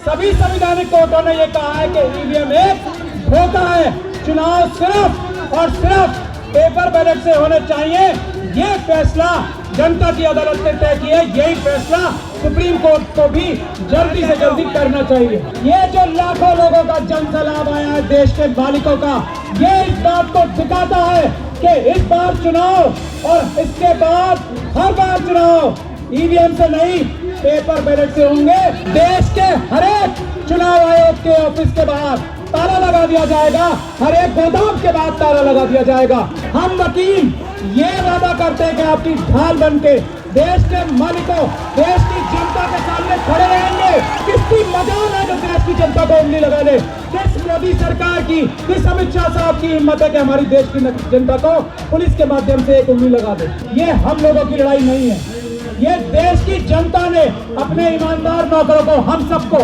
सभी संवैधानिक कोर्टों ने ये कहा है कि ईवीएम एक धोखा है। चुनाव सिर्फ और सिर्फ पेपर बैलेट से होने चाहिए। ये फैसला जनता की अदालत ने तय किया। यही फैसला सुप्रीम कोर्ट को भी जल्दी से जल्दी करना चाहिए। ये जो लाखों लोगों का जन सैलाब आया है देश के मालिकों का, ये इस बात को दिखाता है कि इस बार चुनाव और इसके बाद हर बार चुनाव ईवीएम से नहीं पेपर बैलेट से होंगे। देश के हर एक चुनाव आयोग के ऑफिस के बाहर ताला लगा दिया जाएगा, हर एक गोदाम के बाद ताला लगा दिया जाएगा। हम वकील ये वादा करते हैं कि आपकी ढाल बनके देश के मालिकों, देश की जनता के सामने खड़े रहेंगे। किसकी मजाल है जो देश की जनता को उंगली लगा दे? किस मोदी सरकार की, किस अमित शाह साहब की हिम्मत है कि हमारी देश की जनता को पुलिस के माध्यम से एक उंगली लगा दे? ये हम लोगों की लड़ाई नहीं है। ये देश की जनता ने अपने ईमानदार नौकरों को, हम सबको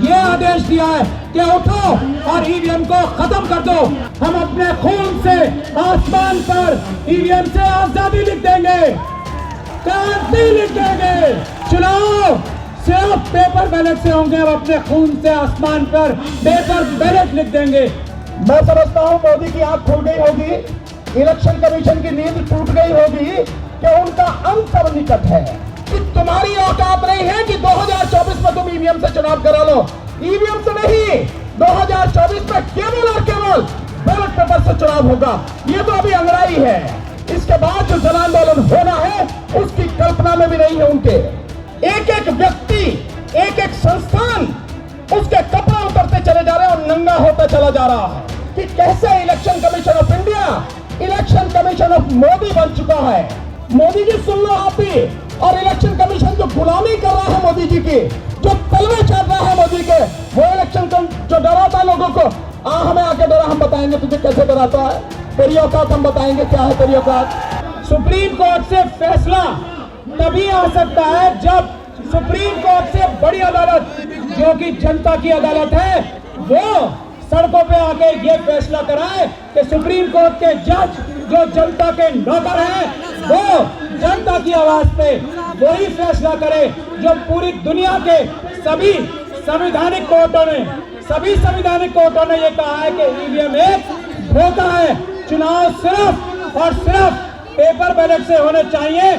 ये आदेश दिया है कि उठो और ईवीएम को खत्म कर दो। हम अपने खून से आसमान पर ईवीएम से आजादी लिख देंगे, क्रांति लिख देंगे। चुनाव सिर्फ पेपर बैलेट से होंगे। हम अपने खून से आसमान पर पेपर बैलेट लिख देंगे। मैं समझता हूँ मोदी की आंख खुल गई होगी, इलेक्शन कमीशन की नींद टूट गई होगी कि उनका अंत अब निकट है। कि तुम्हारी औकात नहीं है कि 2024 में तुम ईवीएम से चुनाव करा लो। ईवीएम से नहीं, 2024 में केवल और केवल बैलेट पेपर से चुनाव होगा। ये तो अभी अंगड़ाई है। इसके बाद जो जन आंदोलन होना है उसकी कल्पना में भी नहीं है उनके। एक एक व्यक्ति, एक एक संस्थान उसके कपड़े उतरते चले जा रहे हैं और नंगा होता चला जा रहा है कि कैसे election commission of India election commission of Modi बन चुका है। मोदी जी सुन लो आप भी। और इलेक्शन कमीशन जो गुलामी कर रहा है मोदी जी की, जो तलवे चढ़ रहा है मोदी के, वो इलेक्शन जो डराता है लोगों को, हमें आके डरा, हम बताएंगे तुझे कैसे डराता है। तेरी औकात हम बताएंगे क्या है तेरी औकात। सुप्रीम कोर्ट से फैसला तभी आ सकता है जब सुप्रीम कोर्ट से बड़ी अदालत, जो कि जनता की अदालत है, वो सड़कों पे आके ये फैसला कराए कि सुप्रीम कोर्ट के जज जो जनता के नौकर हैं, वो जनता की आवाज पे वही फैसला करे जो पूरी दुनिया के सभी संवैधानिक कोर्टों ने ये कहा है कि ईवीएम एक धोखा है। चुनाव सिर्फ और सिर्फ पेपर बैलेट से होने चाहिए।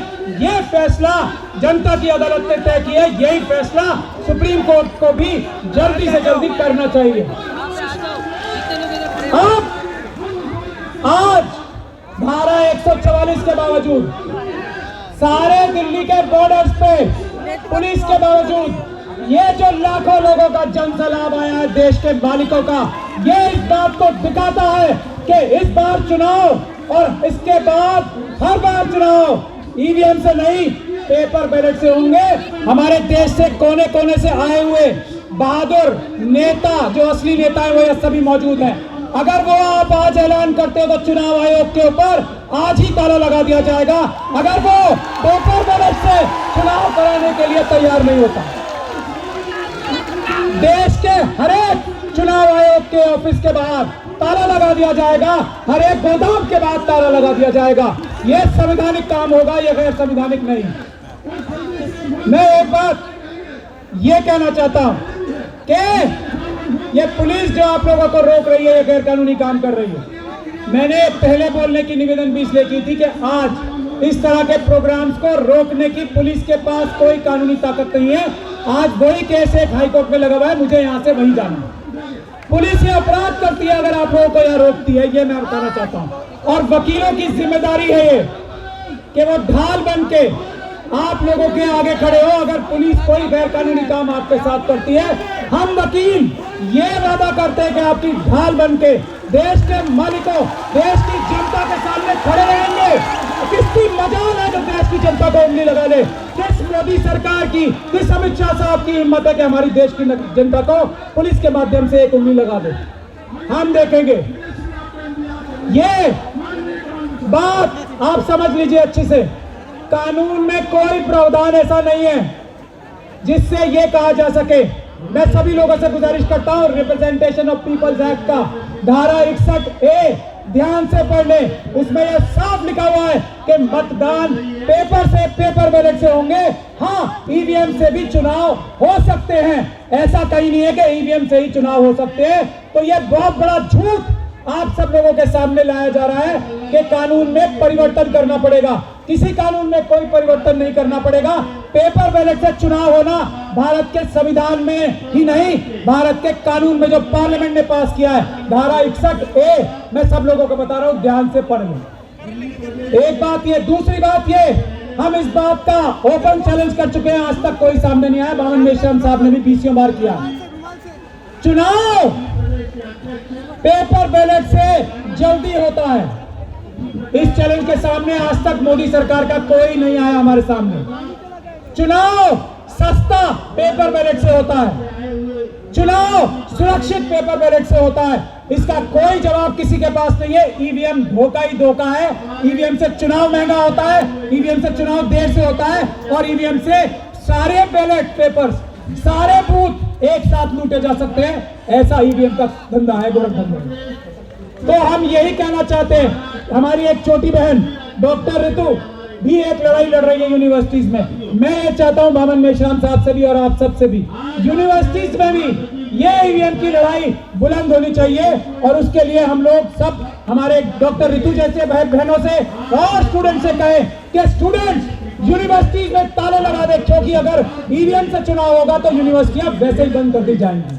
ये फैसला जनता की अदालत ने तय किया। यही फैसला सुप्रीम कोर्ट को भी जल्दी से जल्दी करना चाहिए। अब आज धारा 144 के बावजूद, सारे दिल्ली के बॉर्डर्स पे पुलिस के बावजूद, ये जो लाखों लोगों का जन सैलाब आया है देश के मालिकों का, ये इस बात को दिखाता है कि इस बार चुनाव और इसके बाद हर बार चुनाव ईवीएम से नहीं पेपर बैलेट से होंगे। हमारे देश से कोने कोने से आए हुए बहादुर नेता, जो असली नेता है, वो सभी मौजूद हैं। अगर वो आप आज ऐलान करते हो तो चुनाव आयोग के ऊपर आज ही ताला लगा दिया जाएगा। अगर वो पेपर बैलेट से चुनाव कराने के लिए तैयार नहीं होता, देश के हर एक चुनाव आयोग के ऑफिस के बाहर ताला लगा दिया जाएगा, हर एक गोदाम के बाद ताला लगा दिया जाएगा। यह संवैधानिक काम होगा, यह गैर संवैधानिक नहीं। मैं एक बात यह कहना चाहता हूं कि ये पुलिस जो आप लोगों को रोक रही है, ये गैर कानूनी काम कर रही है। मैंने पहले बोलने की निवेदन भी इसलिए की थी कि आज इस तरह के प्रोग्राम्स को रोकने की पुलिस के पास कोई कानूनी ताकत नहीं है। आज वही केस एक हाईकोर्ट में लगा हुआ है, मुझे यहाँ से वही जाना है। पुलिस ये अपराध करती है अगर आप लोगों को यहाँ रोकती है, ये मैं बताना चाहता हूँ। और वकीलों की जिम्मेदारी है ये कि वो ढाल बन के आप लोगों के आगे खड़े हो। अगर पुलिस कोई गैर कानूनी काम आपके साथ करती है, हम वकील ये वादा करते हैं कि आपकी ढाल बन के देश के मालिकों, देश की जनता के सामने खड़े रहेंगे। किसकी मजाल है जो देश की जनता को उंगली लगा दे? किस मोदी सरकार की, किस अमित शाह साहब की हिम्मत है कि हमारी देश की जनता को पुलिस के माध्यम से एक उंगली लगा दे? हम देखेंगे। ये बात आप समझ लीजिए अच्छे से। कानून में कोई प्रावधान ऐसा नहीं है जिससे ये कहा जा सके। मैं सभी लोगों से गुजारिश करता हूं, रिप्रेजेंटेशन ऑफ पीपल्स एक्ट का धारा 61A ध्यान से पढ़ ले, उसमें यह साफ लिखा हुआ है कि मतदान पेपर बैलेट से होंगे। हाँ, ईवीएम से भी चुनाव हो सकते हैं, ऐसा कहीं नहीं है कि ईवीएम से ही चुनाव हो सकते हैं। तो यह बहुत बड़ा झूठ आप सब लोगों के सामने लाया जा रहा है कि कानून में परिवर्तन करना पड़ेगा। किसी कानून में कोई परिवर्तन नहीं करना पड़ेगा। पेपर बैलेट से चुनाव होना भारत के संविधान में ही नहीं, भारत के कानून में जो पार्लियामेंट ने पास किया है, धारा 61A, मैं सब लोगों को बता रहा हूं, ध्यान से पढ़ लें। एक बात ये, दूसरी बात ये, हम इस बात का ओपन चैलेंज कर चुके हैं, आज तक कोई सामने नहीं आया। बामन मेश्राम साहब ने भी 20 बार किया। चुनाव पेपर बैलेट से जल्दी होता है। इस चैलेंज के सामने आज तक मोदी सरकार का कोई नहीं आया हमारे सामने। चुनाव सस्ता पेपर बैलेट से होता है, चुनाव सुरक्षित पेपर बैलेट से होता है। इसका कोई जवाब किसी के पास नहीं है। ईवीएम धोखा ही धोखा है। ईवीएम से चुनाव महंगा होता है, ईवीएम से चुनाव देर से होता है, और ईवीएम से सारे बैलेट पेपर्स, सारे बूथ एक साथ लूटे जा सकते हैं। ऐसा ईवीएम का धंधा है, गोरखधंधा। तो हम यही कहना चाहते हैं, हमारी एक छोटी बहन डॉक्टर ऋतु भी एक लड़ाई लड़ रही है यूनिवर्सिटीज में। मैं ये चाहता हूं बामन मेश्राम साहब से भी और आप सब से भी, यूनिवर्सिटीज में भी ये ईवीएम की लड़ाई बुलंद होनी चाहिए। और उसके लिए हम लोग सब, हमारे डॉक्टर ऋतु जैसे बहनों से और स्टूडेंट से कहें कि स्टूडेंट्स यूनिवर्सिटीज में ताले लगा दे, क्योंकि अगर ईवीएम से चुनाव होगा तो यूनिवर्सिटियां वैसे ही बंद कर दी जाएंगी।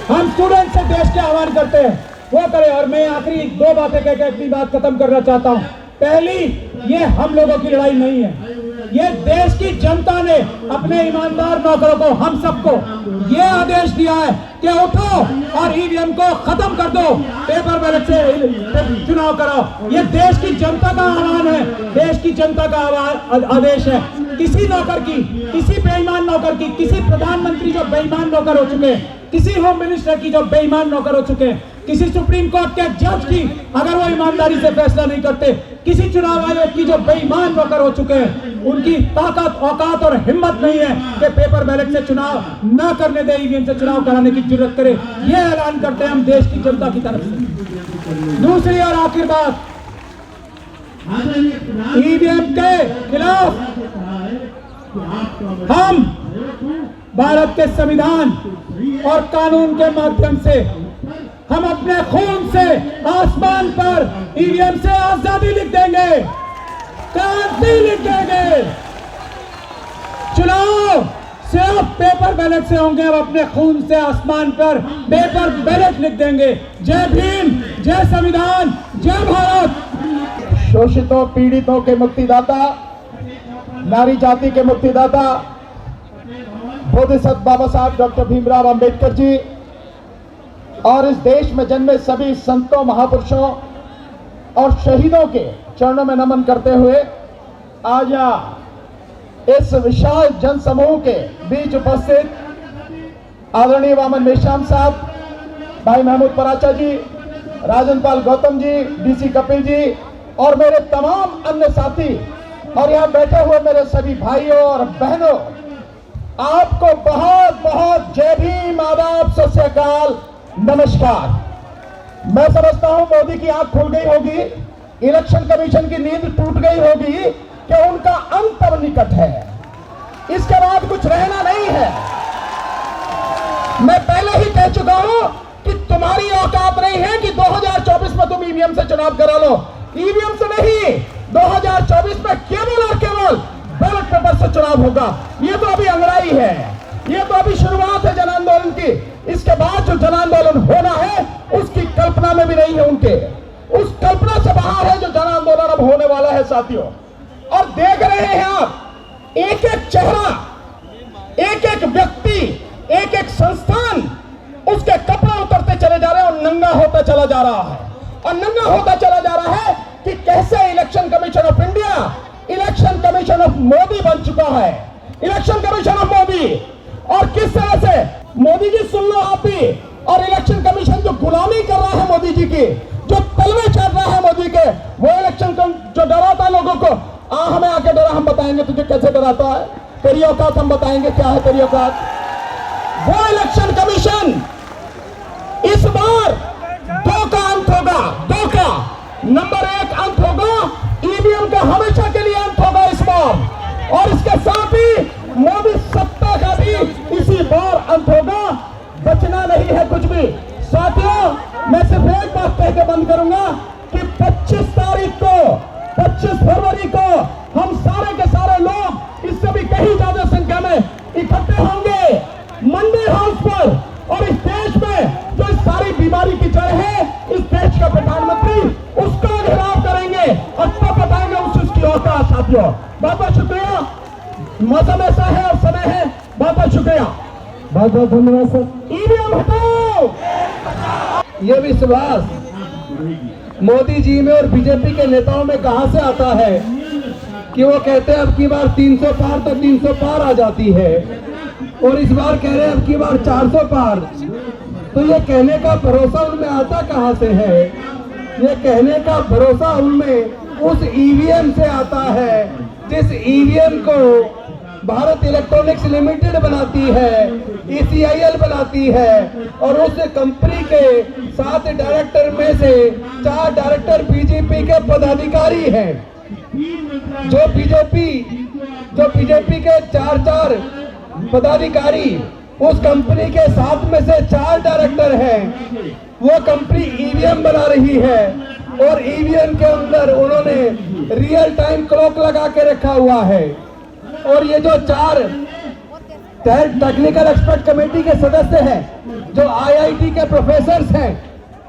हम स्टूडेंट से देश के आह्वान करते हैं वो करें। और मैं आखिरी 2 बातें कहकर अपनी बात खत्म करना चाहता हूं। पहली, ये हम लोगों की लड़ाई नहीं है, ये देश की जनता ने अपने ईमानदार नौकरों को, हम सबको ये आदेश दिया है कि उठो और ईवीएम को खत्म कर दो, पेपर बैलेट से चुनाव कराओ। ये देश की जनता का आह्वान है, देश की जनता का आदेश है। किसी नौकर की, किसी बेईमान नौकर की, किसी प्रधानमंत्री जो बेईमान नौकर हो चुके हैं, किसी होम मिनिस्टर की जो बेईमान नौकर हो चुके हैं, किसी सुप्रीम कोर्ट के जज की अगर वो ईमानदारी से फैसला नहीं करते, किसी चुनाव आयोग की जो बेईमान नौकर हो चुके हैं, उनकी ताकत, औकात और हिम्मत नहीं है कि पेपर बैलेट से चुनाव न करने दे, ईवीएम से चुनाव कराने की जरूरत करे। ये ऐलान करते हैं हम देश की जनता की तरफ से। दूसरी और आखिर बात, ईवीएम के खिलाफ हम भारत के संविधान और कानून के माध्यम से, हम अपने खून से आसमान पर ईवीएम से आजादी लिख देंगे, क्रांति लिख देंगे। चुनाव सिर्फ पेपर बैलेट से होंगे, हम अपने खून से आसमान पर पेपर बैलेट लिख देंगे। जय भीम, जय संविधान, जय भारत। शोषितों, पीड़ितों के मुक्तिदाता, नारी जाति के मुक्तिदाता बोधिसत्व बाबा साहब डॉक्टर भीमराव अंबेडकर जी और इस देश में जन्मे सभी संतों, महापुरुषों और शहीदों के चरणों में नमन करते हुए आज इस विशाल जनसमूह के बीच उपस्थित आदरणीय बामन मेश्राम साहब, भाई महमूद पराचा जी, राजन पाल गौतम जी, डीसी कपिल जी और मेरे तमाम अन्य साथी और यहाँ बैठे हुए मेरे सभी भाइयों और बहनों, आपको बहुत बहुत जय भीम, आदाब, सत श्री अकाल, नमस्कार। मैं समझता हूं मोदी की आंख खुल गई होगी, इलेक्शन कमीशन की नींद टूट गई होगी कि उनका अंत अब निकट है, इसके बाद कुछ रहना नहीं है। मैं पहले ही कह चुका हूं कि तुम्हारी औकात नहीं है कि 2024 में तुम ईवीएम से चुनाव करा लो। ईवीएम से नहीं, 2024 में केवल और केवल बैलेट पेपर से चुनाव होगा। ये तो अभी अंगड़ाई है, ये तो अभी शुरुआत है जन आंदोलन की। इसके बाद जो जन आंदोलन होना है उसकी कल्पना में भी नहीं है उनके, उस कल्पना से बाहर है जो जन आंदोलन अब होने वाला है साथियों। और देख रहे हैं आप, एक एक चेहरा, एक एक व्यक्ति, एक एक संस्थान, उसके कपड़े उतरते चले जा रहे हैं और नंगा होता चला जा रहा है। और नंगा होता चला जा रहा है कि कैसे election commission of India election commission of Modi बन चुका है। इलेक्शन कमीशन ऑफ मोदी, और किस तरह से मोदी जी, सुन लो आप भी, और इलेक्शन कमीशन जो गुलामी कर रहा है मोदी जी की, जो तलवे चढ़ रहा है मोदी के, वो इलेक्शन जो डराता लोगों को, हमें आके डरा, हम बताएंगे तुझे कैसे डराता है, तेरी औकात हम बताएंगे क्या है तेरी औकात। वो इलेक्शन कमीशन इस बार 2 का अंत होगा। और इसके साथ ही मोदी सत्ता का भी इसी बार अंत होगा, बचना नहीं है कुछ भी। साथियों, मैं सिर्फ एक बात कह के बंद करूंगा कि 25 तारीख को, 25 फरवरी को हम सारे के सारे लोग इससे भी कहीं ज्यादा संख्या में इकट्ठे होंगे मंडी हाउस पर, और इस देश में जो इस सारी बीमारी की जड़ है, इस देश का प्रधानमंत्री उसका घेराव करेंगे और तब बताएंगे उसकी औकात। साथियों, बहुत बहुत शुक्रिया, मौसम ऐसा है और समय है। बहुत बहुत शुक्रिया, बहुत बहुत धन्यवाद सर। ईवीएम हटाओ। ये विश्वास मोदी जी में और बीजेपी के नेताओं में कहां से आता है कि वो कहते हैं अब की बार 300 पार तो 300 पार आ जाती है, और इस बार कह रहे हैं अब की बार 400 पार। तो ये कहने का भरोसा उनमें आता कहां से है? ये कहने का भरोसा उनमें उस ईवीएम से आता है जिस ईवीएम को भारत इलेक्ट्रॉनिक्स लिमिटेड बनाती है, ECIL बनाती है, और उस कंपनी के 7 डायरेक्टर में से 4 डायरेक्टर बीजेपी के पदाधिकारी हैं। जो बीजेपी के 4 पदाधिकारी उस कंपनी के 7 में से 4 डायरेक्टर हैं। वो कंपनी ईवीएम बना रही है और ईवीएम के अंदर उन्होंने रियल टाइम क्लॉक लगा के रखा हुआ है। और ये जो 4 टेक्निकल एक्सपर्ट कमेटी के सदस्य हैं, जो IIT के प्रोफेसर हैं,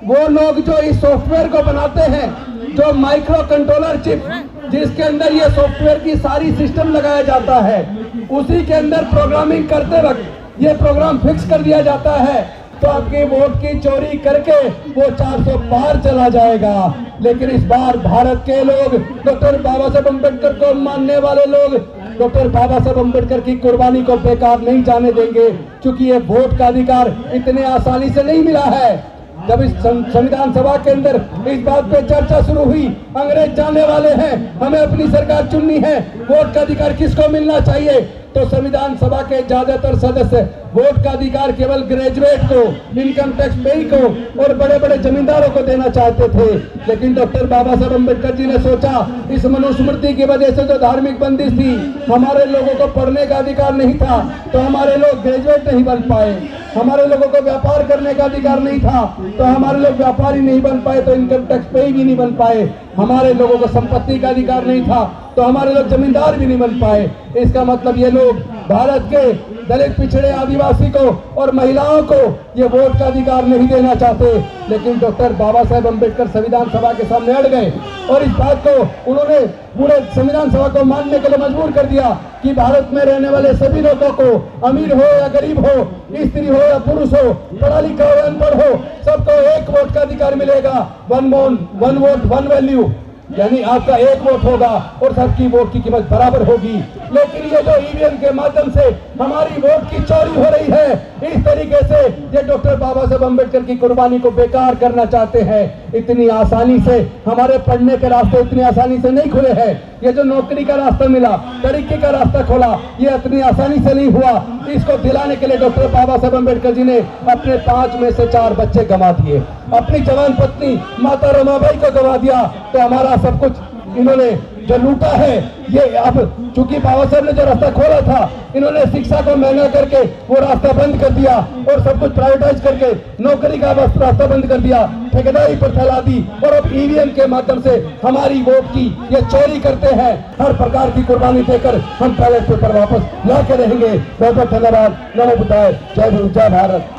वो लोग जो इस सॉफ्टवेयर को बनाते हैं, जो माइक्रो कंट्रोलर चिप जिसके अंदर ये सॉफ्टवेयर की सारी सिस्टम लगाया जाता है, उसी के अंदर प्रोग्रामिंग करते वक्त ये प्रोग्राम फिक्स कर दिया जाता है तो आपकी वोट की चोरी करके वो 400 पार चला जाएगा। लेकिन इस बार भारत के लोग, डॉक्टर बाबा साहब अम्बेडकर को मानने वाले लोग, डॉक्टर बाबा साहब अम्बेडकर की कुर्बानी को बेकार नहीं जाने देंगे, क्योंकि ये वोट का अधिकार इतने आसानी से नहीं मिला है। जब इस संविधान सभा के अंदर इस बात पे चर्चा शुरू हुई, अंग्रेज जाने वाले हैं, हमें अपनी सरकार चुननी है, वोट का अधिकार किसको मिलना चाहिए, तो संविधान सभा के ज्यादातर सदस्य वोट का अधिकार केवल ग्रेजुएट को, इनकम टैक्स पेई को और बड़े बड़े जमींदारों को देना चाहते थे। लेकिन डॉक्टर बाबा साहब अम्बेडकर जी ने सोचा, इस मनुस्मृति की वजह से जो धार्मिक बंदिश थी, हमारे लोगों को पढ़ने का अधिकार नहीं था तो हमारे लोग ग्रेजुएट नहीं बन पाए, हमारे लोगों को व्यापार करने का अधिकार नहीं था तो हमारे लोग व्यापारी नहीं बन पाए, तो इनकम टैक्स पेई भी नहीं बन पाए, हमारे लोगों को संपत्ति का अधिकार नहीं था तो हमारे लोग जमींदार भी नहीं बन पाए। इसका मतलब ये लोग भारत के दलित, पिछड़े, आदिवासी को और महिलाओं को ये वोट का अधिकार नहीं देना चाहते। लेकिन डॉक्टर बाबा साहेब अम्बेडकर संविधान सभा के सामने अड़ गए और इस बात को उन्होंने पूरे संविधान सभा को मानने के लिए मजबूर कर दिया कि भारत में रहने वाले सभी लोगों को, अमीर हो या गरीब हो, स्त्री हो या पुरुष हो, पढ़ा लिखा हो या अनपढ़ हो, सबको एक वोट का अधिकार मिलेगा। वन वोट वन वैल्यू, यानी आपका एक वोट होगा और सबकी वोट की कीमत बराबर होगी। लेकिन ये जो ईवीएम के माध्यम से हमारी वोट की चोरी हो रही है, इस तरीके से ये डॉक्टर बाबा साहब अम्बेडकर की कुर्बानी को बेकार करना चाहते हैं। इतनी आसानी से हमारे पढ़ने के रास्ते इतनी आसानी से नहीं खुले हैं। ये जो नौकरी का रास्ता मिला, तरक्की का रास्ता खोला, ये इतनी आसानी से नहीं हुआ। इसको दिलाने के लिए डॉक्टर बाबा साहब अम्बेडकर जी ने अपने 5 में से 4 बच्चे गंवा दिए, अपनी जवान पत्नी माता रमाबाई को गंवा दिया। तो हमारा सब कुछ इन्होंने जो लूटा है, ये अब चूंकि बाबा साहब ने जो रास्ता खोला था, इन्होंने शिक्षा को महंगा करके वो रास्ता बंद कर दिया और सब कुछ प्राइवेटाइज करके नौकरी का रास्ता बंद कर दिया, ठेकेदारी पर फैला दी और अब ईवीएम के माध्यम से हमारी वोट की ये चोरी करते हैं। हर प्रकार की कुर्बानी देकर हम बैलेट पेपर वापस ला के रहेंगे। बहुत बहुत धन्यवाद। नमो बुद्धाय। जय हिंद, जय भारत।